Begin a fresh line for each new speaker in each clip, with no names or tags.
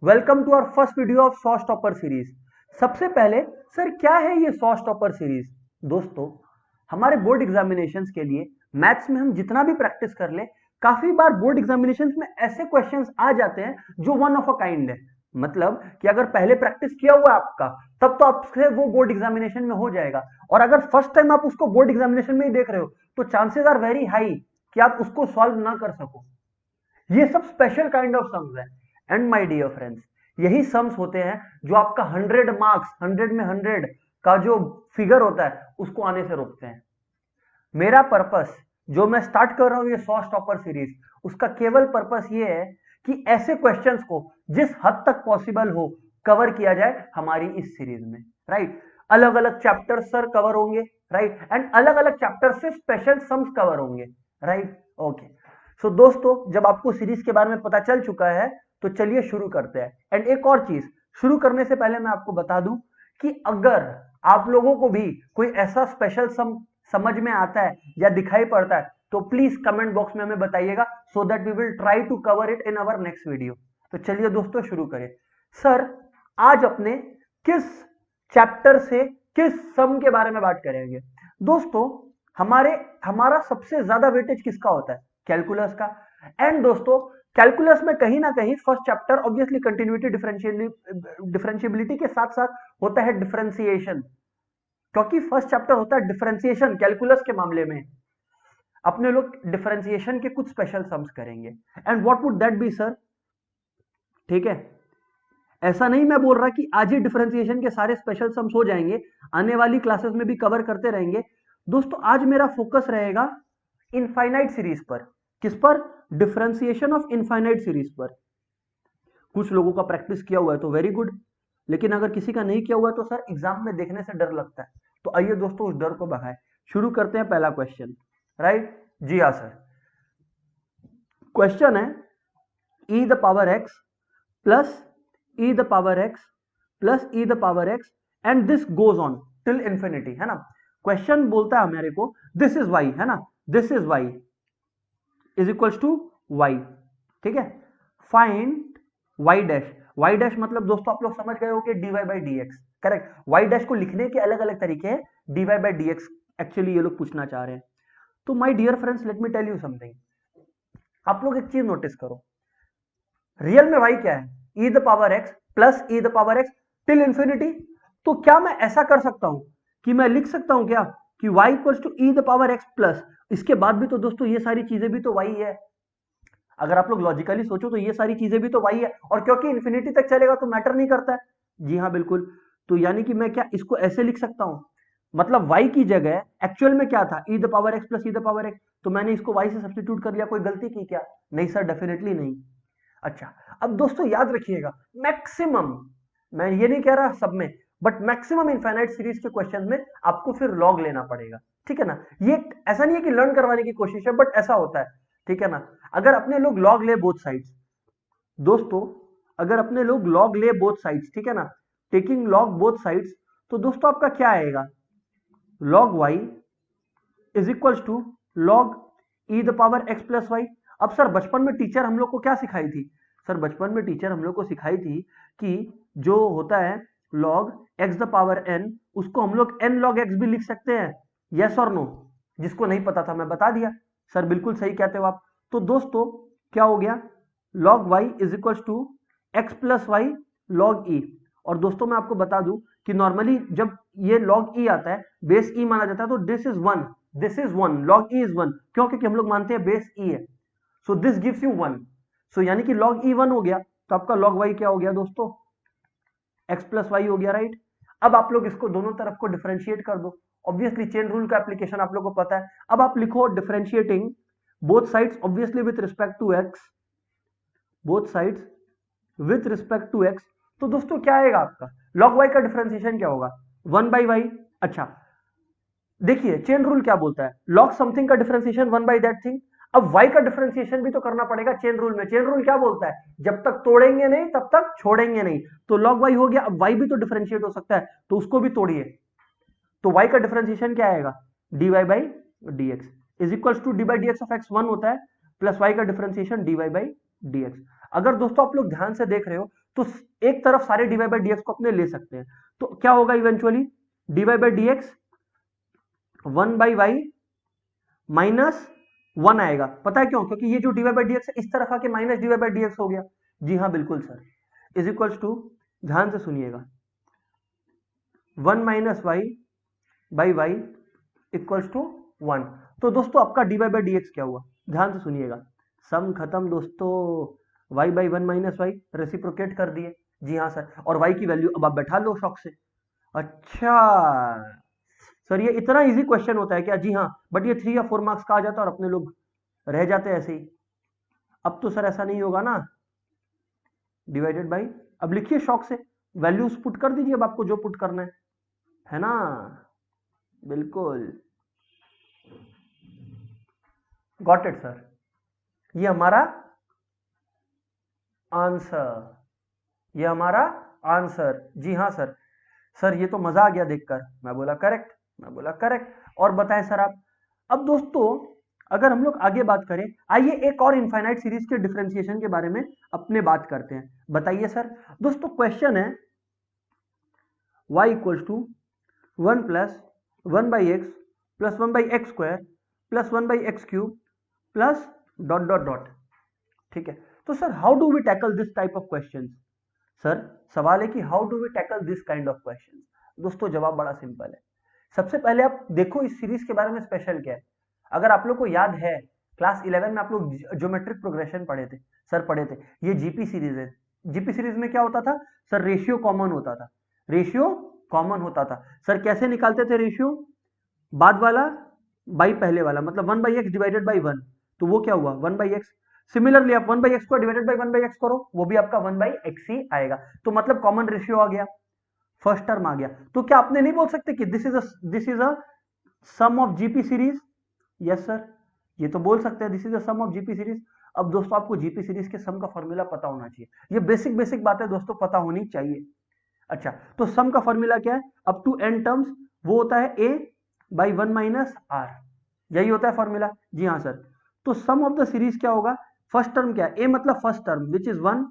Welcome to our first video of saw stopper series. सबसे पहले sir क्या है ये सॉ स्टॉपर सीरीज? दोस्तों, हमारे बोर्ड एग्जामिनेशंस के लिए मैथ्स में हम जितना भी प्रैक्टिस कर ले, काफी बार बोर्ड एग्जामिनेशंस में ऐसे क्वेश्चंस आ जाते हैं जो वन ऑफ अ काइंड है। मतलब कि अगर पहले प्रैक्टिस किया हुआ है आपका, तब तो आपसे वो बोर्ड एग्जामिनेशन में हो जाएगा। और अगर फर्स्ट टाइम आप उसको बोर्ड एग्जामिनेशन में ही देख रहे हो, तो चांसेस आर वेरी हाई कि आप उसको सॉल्व ना कर सको। ये सब स्पेशल काइंड ऑफ सम्स है। एंड माय डियर फ्रेंड्स, यही सम्स होते हैं जो आपका 100 मार्क्स, 100 में 100 का जो फिगर होता है उसको आने से रोकते हैं। मेरा पर्पस जो मैं स्टार्ट कर रहा हूं ये सॉ स्टॉपर सीरीज, उसका केवल पर्पस ये है कि ऐसे क्वेश्चंस को जिस हद तक पॉसिबल हो कवर किया जाए हमारी इस सीरीज में। राइट, अलग अलग चैप्टर सर कवर होंगे, राइट, एंड अलग अलग चैप्टर से स्पेशल सम्स कवर होंगे। Right, okay. सो दोस्तों, जब आपको सीरीज के बारे में पता चल चुका है तो चलिए शुरू करते हैं। एंड एक और चीज शुरू करने से पहले मैं आपको बता दूं कि अगर आप लोगों को भी कोई ऐसा स्पेशल सम समझ में आता है या दिखाई पड़ता है तो प्लीज कमेंट बॉक्स में हमें बताइएगा, so that we will try to cover it in our next video. तो चलिए दोस्तों शुरू करें। सर, आज अपने किस चैप्टर से किस सम के बारे में बात करेंगे? दोस्तों, हमारा सबसे ज्यादा वेटेज किसका होता है? कैलकुलस का। एंड दोस्तों, कैलकुलस में कहीं ना कहीं first chapter obviously continuity differentiability के साथ साथ होता है डिफरेंशिएशन, क्योंकि फर्स्ट चैप्टर होता है डिफरेंशिएशन। कैलकुलस के मामले में अपने लोग डिफरेंशिएशन के कुछ स्पेशल सम्स करेंगे। And what would that be sir? ठीक है, ऐसा नहीं मैं बोल रहा कि आज ही डिफरेंशिएशन के सारे स्पेशल सम्स हो जाएंगे, आने वाली क्लासेस में भी कवर करते रहेंगे। दोस्तों, आज मेरा फोकस रहेगा इनफाइनाइट सीरीज पर। किस पर? डिफरेंशिएशन ऑफ इनफाइनाइट सीरीज पर। कुछ लोगों का प्रैक्टिस किया हुआ है तो वेरी गुड, लेकिन अगर किसी का नहीं किया हुआ है तो सर एग्जाम में देखने से डर लगता है। तो आइए दोस्तों, उस डर को भगाएं। शुरू करते हैं पहला क्वेश्चन। राइट, जी हाँ सर। क्वेश्चन है e the power x plus e the power x plus e the power x and this goes on till infinity, है ना। क्वेश्चन बोलता है हमारे को दिस इज y, है ना, this is y is equals to y। ठीक है, find y dash. y dash मतलब दोस्तों आप लोग समझ गए हो कि dy by dx। Correct, y dash को लिखने के अलग अलग तरीके हैं, dy बाई dx एक्चुअली ये लोग पूछना चाह रहे हैं। तो my dear friends, let me tell you something. आप लोग एक चीज नोटिस करो, रियल में y क्या है? e the power x plus e the power x till infinity. तो क्या मैं ऐसा कर सकता हूं कि मैं लिख सकता हूं क्या कि y equals to e the power x plus, इसके बाद भी तो दोस्तों ये सारी चीजें भी तो y है। अगर आप लोग लॉजिकली सोचो तो ये सारी चीजें भी तो y है, और क्योंकि इंफिनिटी तक चलेगा तो मैटर नहीं करता है। जी हाँ बिल्कुल। तो यानी कि मैं क्या इसको ऐसे लिख सकता हूं, मतलब y की जगह एक्चुअल में क्या था? e the power x plus e the power x, तो मैंने इसको y से सब्स्टिट्यूट कर लिया। कोई गलती की क्या? नहीं सर, डेफिनेटली नहीं। अच्छा, अब दोस्तों याद रखिएगा, मैक्सिमम, मैं ये नहीं कह रहा सब में, बट मैक्सिमम इनफाइनाइट सीरीज के क्वेश्चन में आपको फिर लॉग लेना पड़ेगा। ठीक है ना, ये ऐसा नहीं है कि लर्न करवाने की कोशिश है, बट ऐसा होता है। ठीक है ना, अगर अपने लोग लॉग ले बोथ साइड्स, दोस्तों अगर अपने लोग लॉग ले बोथ साइड्स, ठीक है ना, टेकिंग लॉग बोथ साइड्स, तो दोस्तों आपका क्या आएगा? Log y is equals to log e the power x plus y. अब सर बचपन में टीचर हम लोग को क्या सिखाई थी? सर बचपन में टीचर हम लोग को सिखाई थी कि जो होता है log x the power n, उसको हम लोग n log x भी लिख सकते हैं। यस और नो? जिसको नहीं पता था मैं बता दिया। सर बिल्कुल सही कहते हो आप। तो दोस्तों क्या हो गया? log y is equals to x plus y log e। और दोस्तों मैं आपको बता दूं कि नॉर्मली जब ये log e आता है, बेस e माना जाता है, तो this is one, this is one, log e is one. क्यों? क्योंकि हम लोग मानते हैं बेस e है, so this gives you one. So यानी कि log e वन हो गया, तो आपका log y क्या हो गया दोस्तों? x प्लस वाई हो गया। राइट, अब आप लोग इसको दोनों तरफ को डिफरेंशिएट कर दो। ऑब्वियसली चेन रूल का एप्लीकेशन आप लोग को पता है। अब आप लिखो differentiating both sides obviously with respect to x, both sides with respect to x। तो दोस्तों क्या आएगा आपका? log y का डिफरेंशिएशन क्या होगा? 1 बाई वाई। अच्छा, देखिए चेन रूल क्या बोलता है, log समथिंग का डिफरेंशिएशन 1 बाई दैट थिंग। अब y का डिफरेंशिएशन भी तो करना पड़ेगा चेन रूल में। चेन रूल क्या बोलता है? जब तक तोड़ेंगे नहीं तब तक छोड़ेंगे नहीं। तो log y हो गया, अब y भी तो डिफरेंशिएट हो सकता है, तो उसको भी तोड़िए। तो y का डिफरेंशिएशन क्या आएगा? dy by dx is equals to d by d x of x one होता है, प्लस y का डिफरेंशिएशन dy बाई dx। अगर दोस्तों आप लोग ध्यान से देख रहे हो तो एक तरफ सारे dy बाई dx को अपने ले सकते हैं, तो क्या होगा eventually, dy by dx 1 by y minus 1 आएगा। पता है क्यों? क्योंकि ये जो dy बाई dx है इस तरफ आके माइनस dy बाई dx हो गया। जी हाँ बिल्कुल सर, इज इक्वल्स टू, ध्यान से सुनिएगा, 1 minus y by y equals to 1। तो दोस्तों आपका dy बाई dx क्या हुआ, ध्यान से सुनिएगा, सम खत्म दोस्तों, y by 1 minus y reciprocate कर दिए। जी हाँ सर, और y की वैल्यू अब आप बैठा लो शौक से। अच्छा सर ये इतना इजी क्वेश्चन होता है क्या? जी हाँ, बट ये 3 या 4 मार्क्स का आ जाता है और अपने लोग रह जाते हैं ऐसे ही। अब तो सर ऐसा नहीं होगा ना, डिवाइडेड बाई, अब लिखिए शौक से, वैल्यूज पुट कर दीजिए अब आपको जो पुट करना है ना, बिल्कुल, गॉट इट सर, ये हमारा आंसर, ये हमारा आंसर। जी हाँ सर, सर ये तो मजा आ गया देखकर, मैं बोला करेक्ट, मैं बोला करेक्ट। और बताएं सर आप, अब दोस्तों अगर हम लोग आगे बात करें, आइए एक और इनफाइनाइट सीरीज के डिफरेंशिएशन के बारे में अपने बात करते हैं। बताइए सर, दोस्तों क्वेश्चन है y equals to 1 plus 1 by x plus 1 by x square plus 1 by x cube plus dot dot dot. ठीक है, तो sir how do we tackle this type of questions? Sir सवाल है कि how do we tackle this kind of questions? दोस्तों जवाब बड़ा simple है। सबसे पहले आप देखो इस सीरीज के बारे में स्पेशल क्या है। अगर आप लोग को याद है, क्लास 11 में आप लोग ज्योमेट्रिक प्रोग्रेशन पढ़े थे, सर पढ़े थे, ये जीपी सीरीज है। जीपी सीरीज में क्या होता था सर? रेशियो कॉमन होता था, रेशियो कॉमन होता था। सर कैसे निकालते थे रेशियो? बाद वाला बाई पहले वाला, मतलब 1 बाई एक्स डिवाइडेड बाई 1, तो वो क्या हुआ 1 बाई एक्स। सिमिलरली आप 1 बाई एक्स को डिवाइडेड बाई 1 बाई एक्स करो, वो भी आपका 1 बाई एक्स ही आएगा। तो मतलब कॉमन रेशियो आ गया, फर्स्ट टर्म आ गया। तो क्या आपने नहीं बोल सकते कि this is a sum of GP series? Yes sir, ये तो बोल सकते हैं this is a sum of GP series. अब दोस्तों आपको जीपी सीरीज के सम का फॉर्मूला पता होना चाहिए, ये बेसिक बेसिक बातें दोस्तों पता होनी चाहिए। अच्छा, तो सम का फॉर्मूला क्या है? अप टू n टर्म्स, वो होता है a बाई 1 माइनस आर, यही होता है फॉर्मूला। जी हाँ सर, तो सम ऑफ द सीरीज क्या होगा? फर्स्ट टर्म क्या है? a मतलब first term which is 1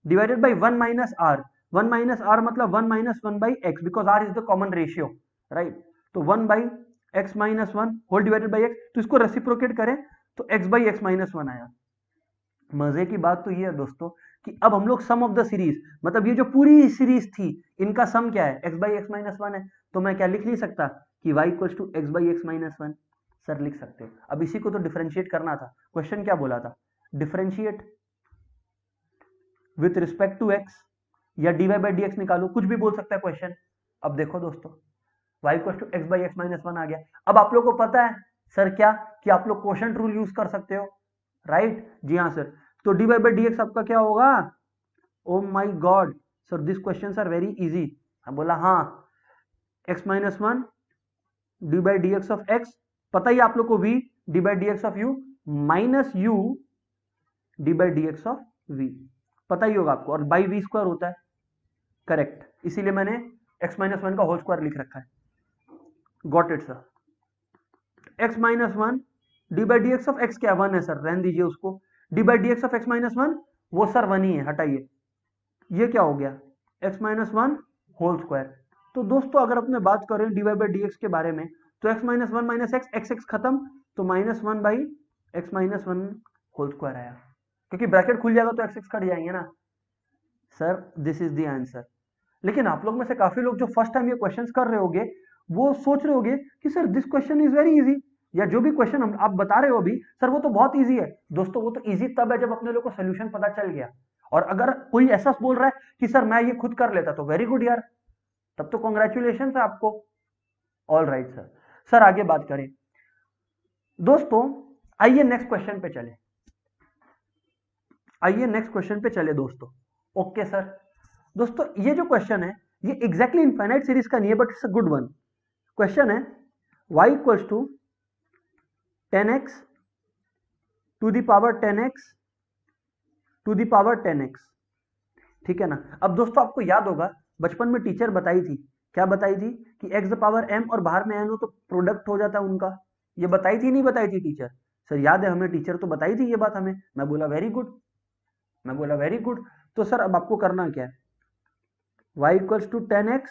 divided by 1 minus r, 1 minus r मतलब 1 minus 1 by x, because r is the common ratio, right. तो 1 by x minus 1 whole divided by x, तो इसको reciprocate करें तो x by x minus 1 आया। मजे की बात तो ये है दोस्तों कि अब हम लोग सम ऑफ द सीरीज, मतलब ये जो पूरी सीरीज थी इनका सम क्या है? x बाई एक्स माइनस 1 है। तो मैं क्या लिख नहीं सकता कि y equals to x by x minus 1? Sir लिख सकते हो। अब इसी को तो डिफरेंशिएट करना था, क्वेश्चन क्या बोला था? Differentiate with respect to x या dy बाई dx निकालो, कुछ भी बोल सकता है क्वेश्चन। अब देखो दोस्तों, y equals to x by x minus 1 आ गया। अब आप लोग को पता है सर क्या, कि आप लोग क्वोशंट रूल यूज कर सकते हो, राइट। जी हाँ सर, तो dy बाई dx आपका क्या होगा? Oh my god sir, this question are very easy. बोला हाँ, x minus 1 d by d x of x, पता ही आप लोग को v d by d x of u minus u d by d x of v, पता ही होगा आपको, और बाई वी स्क्वायर होता है, करेक्ट, इसीलिए मैंने x माइनस 1 का होल स्क्वायर लिख रखा है। Got it sir, x minus 1 d by d x of x क्या 1 है सर, रहने दीजिए उसको। D by d x of x minus 1 वो सर 1 ही है, हटाइए। ये क्या हो गया? x minus 1 whole square. तो दोस्तों अगर अपने बात करें d y by d x के बारे में, तो x minus 1 minus x, x x खत्म, तो minus 1 by x minus 1 whole square आया, क्योंकि ब्रैकेट खुल जाएगा तो एक्स एक्स कट जाएंगे ना sir. This is the answer. लेकिन आप लोग में से काफी लोग जो फर्स्ट टाइम ये क्वेश्चंस कर रहे होंगे, वो सोच रहे होंगे कि sir this question is very easy, या जो भी क्वेश्चन आप बता रहे हो अभी सर वो तो बहुत इजी है। दोस्तों वो तो इजी तब है जब अपने लोग को सोल्यूशन पता चल गया। और अगर कोई ऐसा बोल रहा है कि सर मैं ये खुद कर लेता, तो वेरी गुड यार, तब तो कॉन्ग्रेचुलेशन है आपको। ऑल राइट सर, सर आगे बात करें दोस्तों, आइए नेक्स्ट क्वेश्चन पे चले, आइए नेक्स्ट क्वेश्चन पे चले दोस्तों। ओके सर, दोस्तों ये जो क्वेश्चन है ये एग्जैक्टली इनफाइनाइट सीरीज का नहीं है, but it's a good one. Question है y equals to 10x to the power 10x to the power 10x, ठीक है ना। अब दोस्तों आपको याद होगा बचपन में टीचर बताई थी, क्या बताई थी कि x द पावर m और बाहर में n हो तो प्रोडक्ट हो जाता है उनका, ये बताई थी नहीं बताई थी टीचर? सर याद है हमें, टीचर तो बताई थी ये बात हमें। मैं बोला वेरी गुड, मैं बोला वेरी गुड। तो सर अब आपको करना क्या है, y equals to 10x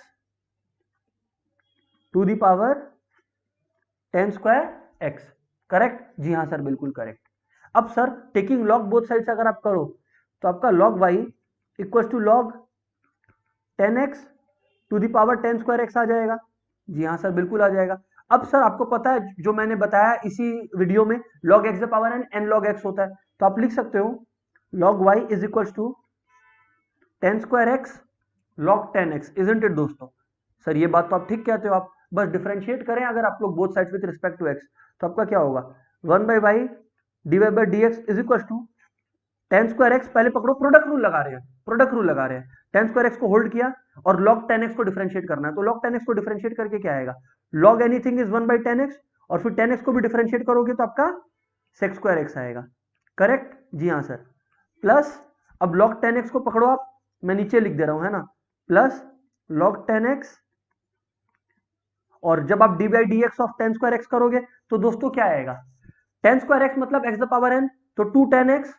to the power 10 square x, correct? जी हाँ सर, बिल्कुल करेक्ट। अब sir taking log both side से अगर आप करो तो आपका log y equals to log 10x to the power 10 square x आ जाएगा। जी हाँ सर, बिल्कुल आ जाएगा। अब सर आपको पता है जो मैंने बताया इसी वीडियो में, log x the power n log x होता है, तो आप लिख सकते हो log y is equals to 10 square x log 10x, isn't it दोस्तों? सर ये बात तो आप ठीक कहते हो, आप बस डिफरेंशिएट करें अगर आप लोग both sides with respect to x, तो आपका क्या होगा, 1 by y divide by d x is equal to 10 square x, पहले पकड़ो प्रोडक्ट रूल लगा रहे हैं, प्रोडक्ट रूल लगा रहे हैं, 10 स्क्वायर एक्स को होल्ड किया और log 10x को डिफरेंशिएट करना है, तो log 10x को डिफरेंशिएट करके क्या आएगा, log anything is 1 by 10x, और फिर 10x को भी डिफरेंशिएट करोगे तो आपका sec स्क्वायर x आएगा, करेक्ट? जी हाँ सर। प्लस अब log 10x को पकड़ो आप, मैं नीचे लिख दे रहा हूं, है ना, प्लस log 10x, और जब आप D by d x of 10 square x करोगे तो दोस्तों क्या आएगा, 10 स्क्वायर एक्स मतलब x द पावर n, तो 2 10x,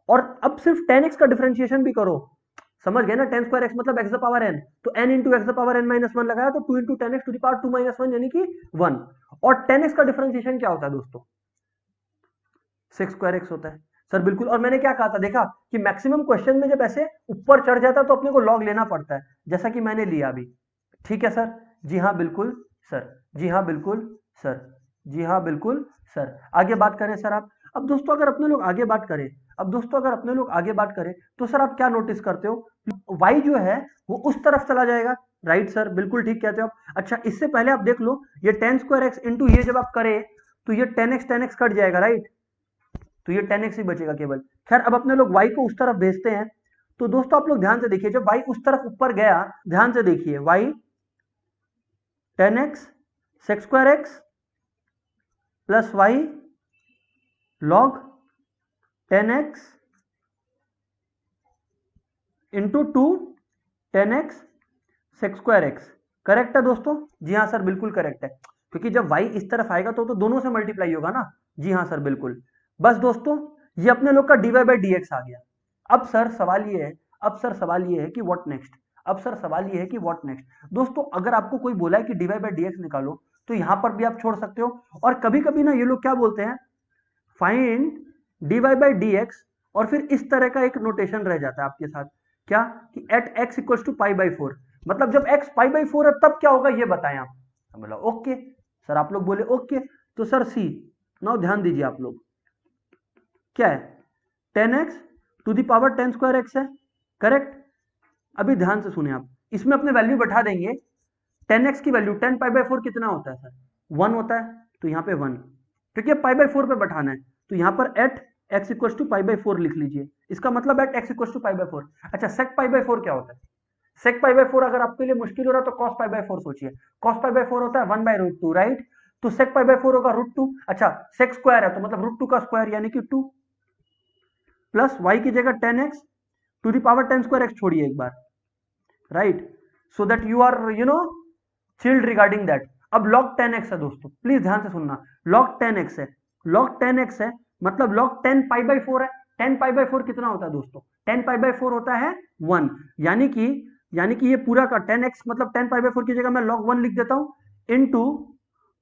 और अब सिर्फ 10x का डिफरेंशिएशन भी करो, समझ गए ना, 10 स्क्वायर एक्स मतलब x द पावर n, तो n into x the power n minus 1 लगाया तो 2 into 10x to the power 2 minus 1 यानी कि 1, और 10x का डिफरेंशिएशन क्या होता है दोस्तों, 6 स्क्वायर एक्स होता है। सर बिल्कुल, और मैंने क्या कहा था, देखा कि मैक्सिमम क्वेश्चन में जब ऐसे ऊपर चढ़ जाता है तो अपने को लॉग लेना पड़ता है, जैसा कि मैंने लिया अभी, ठीक है सर? जी हाँ बिल्कुल सर, जी हाँ बिल्कुल सर, जी हाँ बिल्कुल सर। आगे बात करें सर आप, अब दोस्तों अगर अपने लोग आगे बात करें, अब दोस्तों अगर अपने लोग आगे बात करें तो सर आप क्या नोटिस करते हो, y जो है वो उस तरफ चला जाएगा, राइट सर, बिल्कुल ठीक कहते हो आप। अच्छा इससे पहले आप देख लो, ये 10 स्क्वायर एक्स इंटू ये जब आप करें तो ये 10x कट जाएगा, राइट, तो ये 10x ही बचेगा केवल। खैर अब अपने लोग y को उस तरफ भेजते हैं, तो दोस्तों आप लोग ध्यान से देखिए, जब y उस तरफ ऊपर गया, ध्यान से देखिए, y 10x sec square x plus y log 10x into 2 10x sec square x, correct है दोस्तों? जी हाँ सर, बिल्कुल करेक्ट है, क्योंकि जब y इस तरफ आएगा तो दोनों से मल्टीप्लाई होगा ना। जी हाँ सर बिल्कुल। बस दोस्तों ये अपने लोग का dy बाई डी एक्स आ गया। अब सर सवाल ये है, अब सर सवाल ये है कि व्हाट नेक्स्ट, अब सर सवाल ये है कि व्हाट नेक्स्ट। दोस्तों अगर आपको कोई बोला है कि dy बाई डी एक्स निकालो तो यहां पर भी आप छोड़ सकते हो, और कभी कभी ना ये लोग क्या बोलते हैं, find dy by d x, और फिर इस तरह का एक नोटेशन रह जाता है आपके साथ, क्या कि at x equals to pi by 4, मतलब जब x पाई बाई 4 है तब क्या होगा ये बताएं आप। बोला ओके सर, आप लोग बोले ओके, तो सर सी नाउ ध्यान दीजिए आप लोग, क्या है 10x to the power 10 square x है, करेक्ट? अभी ध्यान से सुने आप, इसमें अपने वैल्यू बैठा देंगे, 10x की वैल्यू 10 पाई बाई 4 कितना होता है सर, 1 होता है, तो यहाँ पे 1, क्योंकि पाई बाई 4 पे बैठाना है, तो यहाँ पर at x equal to pi by 4 लिख लीजिए, इसका मतलब at x equal to pi by 4। अच्छा सेक पाई बाई 4 क्या होता है, सेक पाई बाई 4 अगर आपके लिए मुश्किल हो रहा है तो कॉस पाई बाई 4 सोचिए, कॉस पाई बाई 4 होता है 1 बाई रूट 2, राइट, तो सेक पाई बाई 4 होगा रूट 2, अच्छा सेक स्क्वायर है तो मतलब रूट 2 का स्क्वायर यानी कि 2, प्लस y की जगह 10x to the power 10 square x छोड़िए एक बार, right, so that you are you know chilled regarding that. अब log 10x है दोस्तों, प्लीज ध्यान से सुनना, log 10x है, log 10x है मतलब log 10 पाई बाई 4 है, 10 पाई बाई 4 कितना होता है दोस्तों, 10 पाई बाई 4 होता है 1, यानी कि ये पूरा का 10x मतलब 10 पाई बाई 4 की जगह मैं log 1 लिख देता हूं into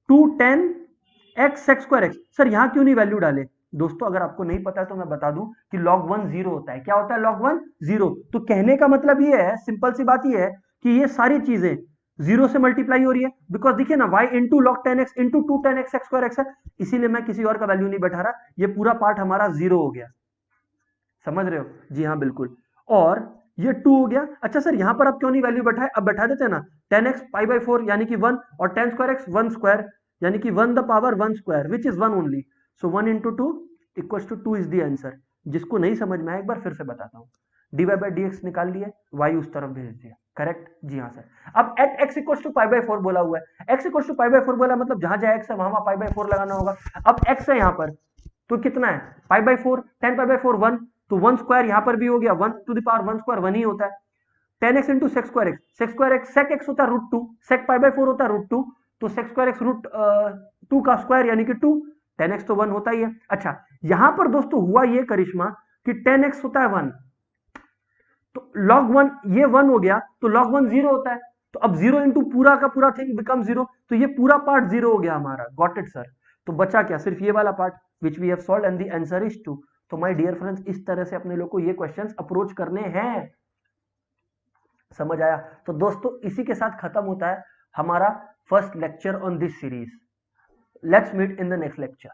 2 10x sec square x। Sir यहां क्यों नहीं वैल्यू डाले दोस्तों, अगर आपको नहीं पता है तो मैं बता दूं कि log 1 0 होता है, क्या होता है log 1 0, तो कहने का मतलब ये है, सिंपल सी बात ये है कि ये सारी चीजें जीरो से मल्टीप्लाई हो रही है, बिकॉज देखिए ना y into log 10x into 2 10x x square x है, इसीलिए मैं किसी और का वैल्यू नहीं बैठा रहा, ये पूरा पार्ट हमारा जीरो हो गया, समझ रहे हो? जी हाँ बिल्कुल, और ये 2 हो गया। अच्छा सर यहां पर आप क्यों नहीं वैल्यू बैठाए, अब बैठा देते हैं ना, 10x पाई बाई 4 यानी कि 1 और 10 स्क्वायर x 1 स्क्वायर यानी कि 1 the power 1 square which is 1 only, so 1 into 2 equals to 2 is the answer. जिसको नहीं समझ में आया एक बार फिर से बताता हूं, dy बाई डी एक्स निकाल लिए, y उस तरफ भेज दिया, करेक्ट? जी हाँ सर। अब at x equals to pi by 4 बोला हुआ है, x equals to pi by 4 बोला मतलब जहां जहां x है वहां पाई बाई 4 लगाना होगा। अब x है यहाँ पर तो कितना है पाई बाई 4, 10 पाई बाई 4 1, तो 1 स्क्वायर यहाँ पर भी हो गया, 1 टू द पावर 1 स्क्वायर 1 ही होता है, 10x into sec square x, sec square x sec x होता है रूट 2, सेक पाई बाई 4 होता है रूट 2, तो सेक स्क्वायर एक्स रूट 2 का स्क्वायर यानी कि 2, 10x तो 1 होता ही है। अच्छा यहां पर दोस्तों हुआ ये करिश्मा कि 10x होता है 1, तो log 1 ये 1 हो गया, तो log 1 0 होता है, तो अब 0 इंटू पूरा का पूरा थिंग बिकम 0, तो ये पूरा पार्ट 0 हो गया हमारा। Got it sir? तो बचा क्या? सिर्फ ये वाला part which we have solved and the answer is 2। तो माय डियर फ्रेंड्स, इस तरह से अपने लोग को ये क्वेश्चंस अप्रोच करने हैं। समझ आया? तो दोस्तों इसी के साथ खत्म होता है हमारा first lecture on this series. Let's meet in the next lecture.